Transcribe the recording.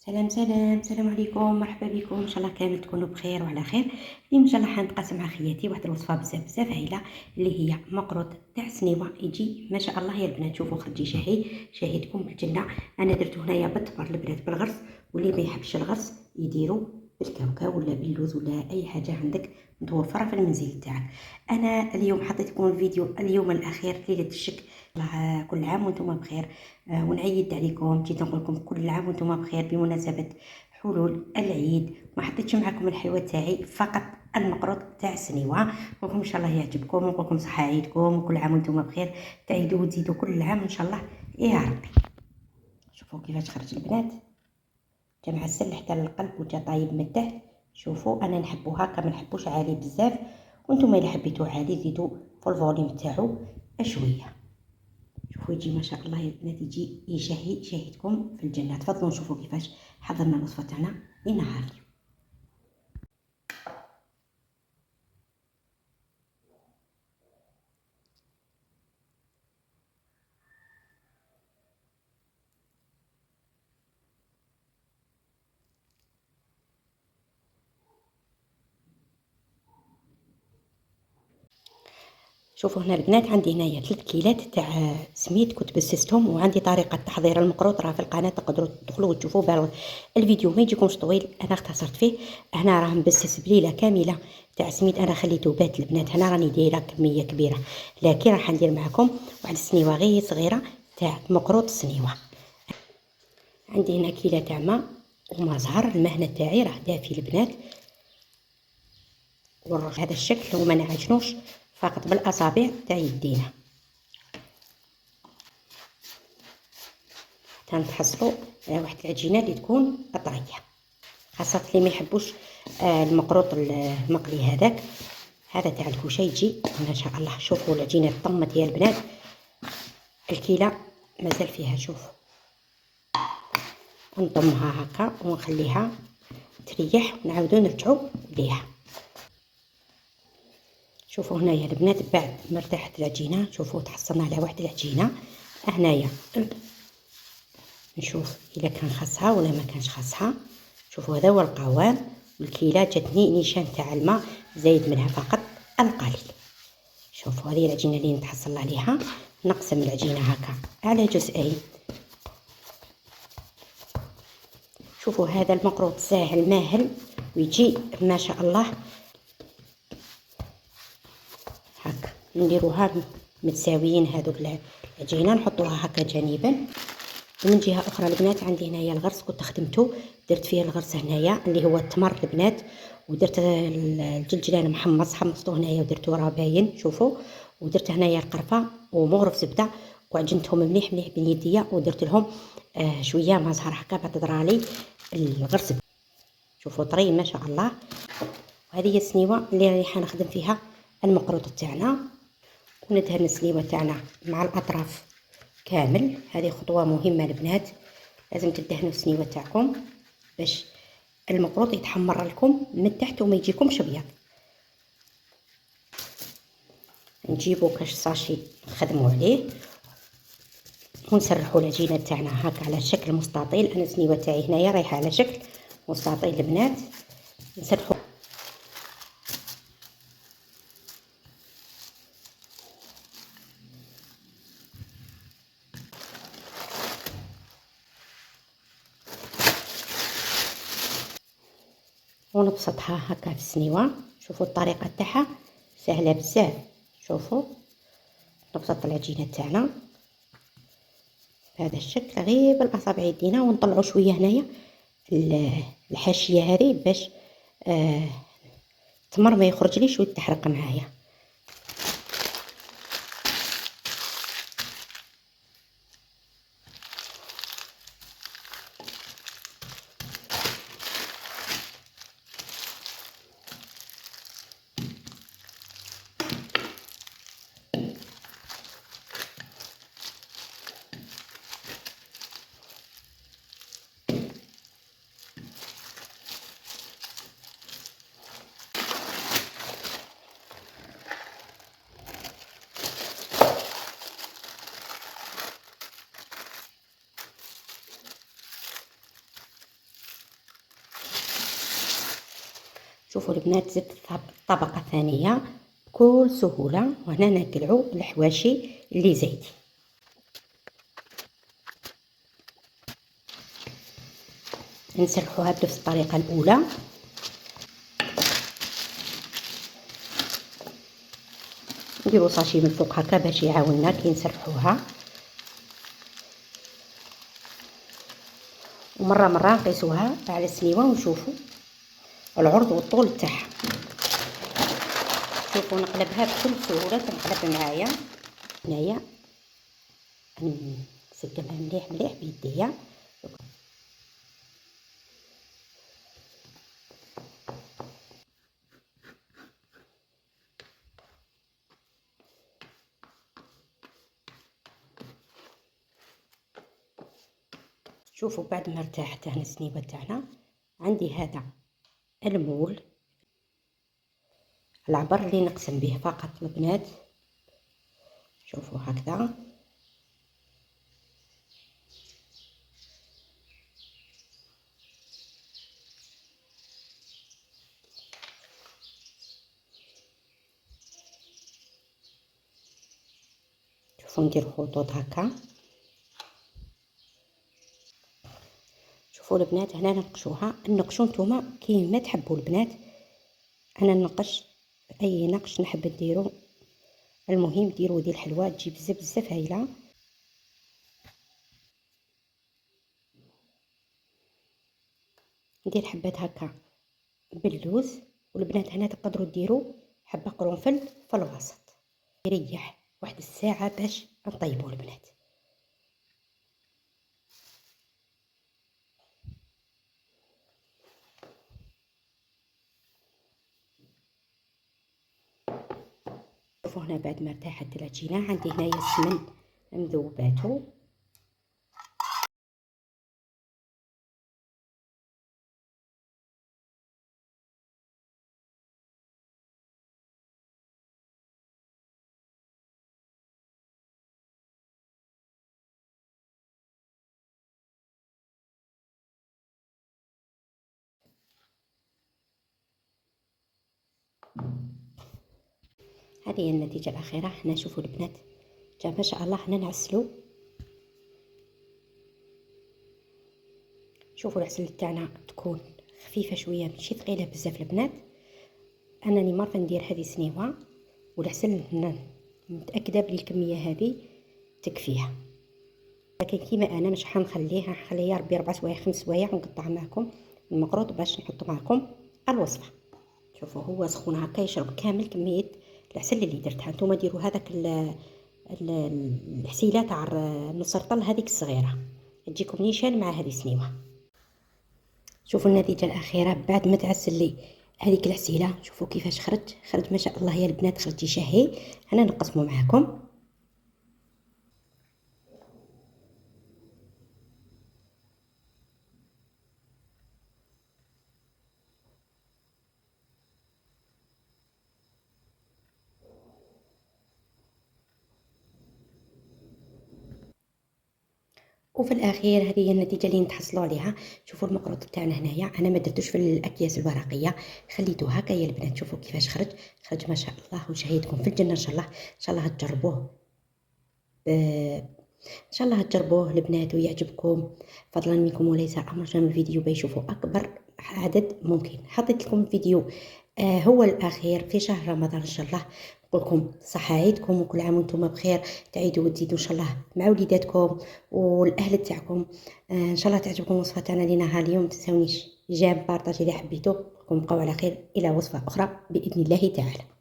سلام عليكم، مرحبا بكم. ان شاء الله كامل تكونوا بخير وعلى خير. اليوم ان شاء الله حنتقاسم مع خياتي واحد الوصفه بزاف هايله اللي هي مقروط تاع سنيوه. يجي ما شاء الله يا البنات، شوفوا خرجي شاهدكم بالجنه. انا درتو هنايا بالتبر البنات بالغرس، واللي ما يحبش الغرس يديرو بالكاوكاو ولا باللوز ولا اي حاجه عندك متوفره في المنزل تاعك. انا اليوم حطيت لكم الفيديو اليوم الاخير ليله الشك. كل عام وانتم بخير. ونعيد عليكم، جيت نقول لكم كل عام وانتم بخير بمناسبه حلول العيد. ما حطيتش معكم الحلوى تاعي، فقط المقروط تاع السنيوه. نقولكم ان شاء الله يعجبكم، ونقول لكم صحه عيدكم وكل عام وانتم بخير. تعيدوا وتزيدوا كل عام ان شاء الله يا ربي. شوفوا كيفاش خرج البنات، جا معسل حتى للقلب وجا طايب من التحت. شوفوا انا نحبو هكا، ما نحبوش عالي بزاف، وانتم الا حبيتوه عالي زيدوا في الفوليوم تاعو شويه. شوفوا يجي ما شاء الله يا البنات، يجي يشهدكم في الجنه. تفضلوا نشوفوا كيفاش حضرنا الوصفه تاعنا لنهار. شوفوا هنا البنات، عندي هنايا 3 كيلات تاع سميد كنت بسستهم، وعندي طريقه تحضير المقروط راه في القناه، تقدروا تدخلوا وتشوفوا. الفيديو ما يجيكمش طويل، انا اختصرت فيه. هنا راه مبسس بليله كامله تاع سميد، انا خليته بات البنات. هنا راني دايره كميه كبيره، لكن راح ندير معكم واحد السنيوه غير صغيره تاع مقروط السنيوه. عندي هنا كيله تاع ماء وما زهر. المهنه تاعي راه دافي البنات، ونرش هذا الشكل وما نعجنوش، فقط بالاصابع تاع يدينا تنحصلوا واحد العجينه اللي تكون طريه، خاصه اللي ما يحبوش المقروط المقلي. هذا تاع الكوشه يجي ما شاء الله. شوفوا العجينه طمت يا البنات، الكيله مازال فيها. شوفوا نضمها هكا ونخليها تريح، ونعاودو نرجعو ليها. شوفوا هنايا البنات بعد ما ارتاحت العجينه، شوفوا تحصلنا على واحد العجينه. هنايا نشوف اذا كان خاصها ولا ما كانش خاصها. شوفوا هذا هو القوام، والكيله جاتني نيشان تاع الماء زايد منها فقط القليل. شوفوا هذه العجينه اللي نتحصل عليها. نقسم العجينه هكا على جزئين. شوفوا هذا المقروط ساهل ماهل، ويجي ما شاء الله هكا. نديروها متساويين هذوك العجينه، نحطوها هكا جانبا. ومن جهه اخرى البنات عندي هنايا الغرس كنت خدمته، درت فيه الغرس هنايا اللي هو التمر البنات، ودرت الجلجلان محمص، حمصته هنايا ودرته راه باين. شوفوا ودرت هنايا القرفه ومغرف زبده، وعجنتهم مليح بين يديا، ودرت لهم شويه ما زهر هكا بعد ضرالي الغرس. شوفوا طري ما شاء الله. وهذه هي السنيوه اللي راني حنخدم فيها المقروط تاعنا، وندهن السنيوه تاعنا مع الاطراف كامل. هذه خطوه مهمه البنات، لازم تدهنوا السنيوه تاعكم باش المقروط يتحمر لكم من تحت وما يجيكمش ابيض. نجيبوا كاش ساشي نخدموا عليه، ونسرحوا العجينه تاعنا هكا على شكل مستطيل. انا السنيوه تاعي هنايا رايحه على شكل مستطيل البنات. نسرحوا ونبسطها هكا في السنيوه. شوفوا الطريقه تاعها سهله بزاف. شوفوا نبسط العجينه تاعنا بهذا الشكل غير بالاصابع يدينا، ونطلعوا شويه هنايا الحاشيه هذه باش التمر ما يخرجليش ويتحرق معايا. شوفوا البنات زدت الطبقه الثانيه بكل سهوله، وهنا نقلعوا الحواشي اللي زايدين. نسرحوها بنفس الطريقه الاولى. نديرو صاشي من فوق هكا باش يعاوننا كي نسرحوها، ومره نقيسوها على السنيوه ونشوفوا العرض والطول تاعها. شوفوا نقلبها بكل سهوله، تنقلب معايا هنايا نسقمها مليح مليح بيديا. شوفوا بعد ما ارتاحت هنا السنيبه تاعنا، عندي هذا المول العبر اللي نقسم به فقط البنات. شوفوا هكذا، شوفوا ندير خطوط هكا. شوفوا البنات هنا نقشوها، نقشوا نتوما كيما تحبوا البنات. انا نقش اي نقش نحب نديرو، المهم ديروا دي الحلوه تجي بزاف بزاف هايله. ندير حبات هكا باللوز، والبنات هنا تقدروا ديروا حبه قرنفل في الوسط. يريح واحد الساعه باش نطيبوا البنات. شوفوا هنا بعد ما ارتاحت العجينه، عندي هنايا السمن مذوباتو. هذه هي النتيجه الاخيره. هنا شوفوا البنات جا ما شاء الله. هنا نعسلو، شوفوا العسل تاعنا تكون خفيفه شويه ماشي ثقيله بزاف البنات. انني مرة ندير هذه سنيوه، والعسل متاكده بلي الكميه هذه تكفيها. لكن كيما انا مش حنخليها ربي 4 سوايع 5 سوايع، ونقطع معكم المقروط باش نحط معكم الوصفه. شوفوا هو سخون هكا يشرب كامل كميه العسل اللي درتها. نتوما ديروا هذاك الحسيله تاع نص رطل هذيك الصغيره تجيكم نيشان مع هذه السنيوه. شوفوا النتيجه الاخيره بعد ما تعسل لي هذيك العسيله. شوفوا كيفاش خرج ما شاء الله يا البنات، خرج شهي. انا نقسمه معكم. وفي الاخير هذه هي النتيجه اللي نتحصلوا عليها. شوفوا المقروط تاعنا هنايا انا ما درتوش في الاكياس الورقيه، خليته هكا يا البنات. شوفوا كيفاش خرج ما شاء الله، وشهيتكم في الجنه. ان شاء الله ان شاء الله تجربوه، ان شاء الله تجربوه البنات ويعجبكم. فضلا منكم وليس امر، من الفيديو بيشوفوا اكبر عدد ممكن. حطيت لكم فيديو هو الاخير في شهر رمضان. ان شاء الله نقول لكم صحه عيدكم وكل عام وانتم بخير. تعيدوا وتزيدوا ان شاء الله مع وليداتكم والاهل تاعكم. ان شاء الله تعجبكم الوصفه تاعنا لينا اليوم. ما تنساونيش جيم بارطاج اذا حبيتوا. بقوا على خير الى وصفه اخرى باذن الله تعالى.